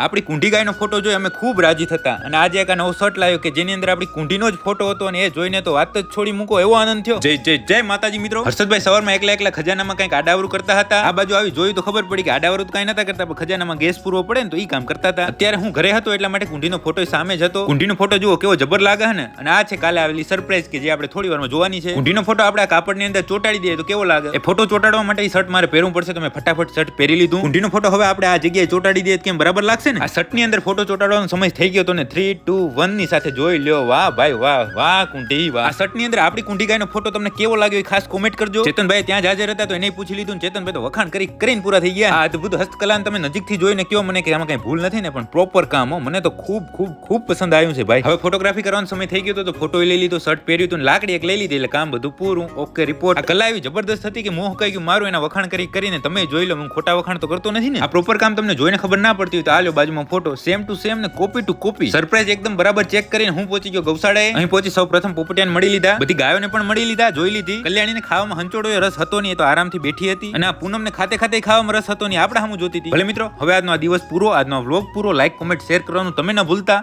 આપણી કુંઢી ગાયનો ફોટો જોઈ અમે ખૂબ રાજી થતા અને આજે એક નવો શર્ટ લાવ્યો કે જેની અંદર આપણી કુંઢીનો જ ફોટો હતો અને એ જોઈને તો વાત જ છોડી મૂકો એવો આનંદ થયો. જય જય જય માતાજી મિત્રો. હર્ષદભાઈ સવારમાં એકલા ખજાનામાં કંઈક આડાવરું કરતા હતા. આ બાજુ આવી જોયું તો ખબર પડી કે આડાવરું તો કંઈ નતા કરતા, પણ ખજાનામાં ગેસ પૂરવો પડે ને તો ઈ કામ કરતા હતા. અત્યારે હું ઘરે હતો એટલા માટે કુંઢીનો ફોટો સામે જ હતો. કુંઢીનો ફોટો જુઓ કેવો જબર લાગે છે ને, અને આ છે કાલે આવેલી સરપ્રાઈઝ કે જે આપણે થોડી વારમાં જોવાની છે. કુંઢીનો ફોટો આપણે આ કાપડની અંદર ચોટાડી દઈએ તો કેવો લાગે. એ ફોટો ચોટાડવા માટે એ શર્ટ મારે પહેરવું પડશે તો મેં ફટાફટ શર્ટ પહેરી લીધું. કુંઢીનો ફોટો હવે આપણે આ જગ્યાએ ચોટાડી દઈએ કેમ બરાબર લાગશે ને. આ શર્ટની અંદર ફોટો ચોટાડવાનો સમય થઈ ગયો તો ને 3, 2, 1 ની સાથે જોઈ લ્યો. વાહ ભાઈ વાહ વાહ કુંઢી વાહ. આ શર્ટની અંદર આપણી કુંઢી ગાયનો ફોટો તમને કેવો લાગ્યો એ ખાસ કોમેન્ટ કરજો. ચેતનભાઈ ત્યાં જ હાજર હતા તો એને પૂછી લીધું. ચેતનભાઈ તો વખાણ કરીને પૂરા થઈ ગયા. આ અદ્ભુત હસ્તકલાને તમે નજીકથી જોઈને કયો મને કે આમાં કઈ ભૂલ નથી ને, પણ પ્રોપર કામ હો. મને તો ખૂબ પસંદ આવ્યું છે ભાઈ. હવે ફોટોગ્રાફી કરવાનો સમય થઈ ગયો તો ફોટો લઈ લીધો, શર્ટ પહેર્યું હતું, લાકડી એક લઈ લીધી, એટલે કામ બધું પૂરું. Okay report. આ કલા એવી જબરદસ્ત હતી કે મોહ કઈ ગયું મારું એના વખાણ કરીને તમે જોઈ લો. હું ખોટા વખાણ તો કરતો નથી ને. આ પ્રોપર કામ તમને જોઈને ખબર ના પડતી હોય તો આ લ્યો બાજુમાં ફોટો સેમ ટુ સેમ ને કોપી ટુ કોપી. સરપ્રાઈઝ એકદમ બરાબર ચેક કરીને હું પહોંચી ગયો ગૌશાળાએ. અહીં પહોંચી સૌ પ્રથમ પોપટિયાને મળી લીધા, બધી ગાયોને પણ મળી લીધા, જોઈ લીધી. કલ્યાણીને ખાવામાં હંચોડો રસ હતો નહીં, તો આરામથી બેઠી હતી. અને આ પૂનમને ખાતે ખાવામાં રસ હતો નહીં, આપણે સામું જોતી હતી. ભલે મિત્રો હવે આજનો આ દિવસ પૂરો, આજનો વ્લોગ પૂરો. લાઈક કોમેન્ટ શેર કરવાનું તમે ન ભૂલતા.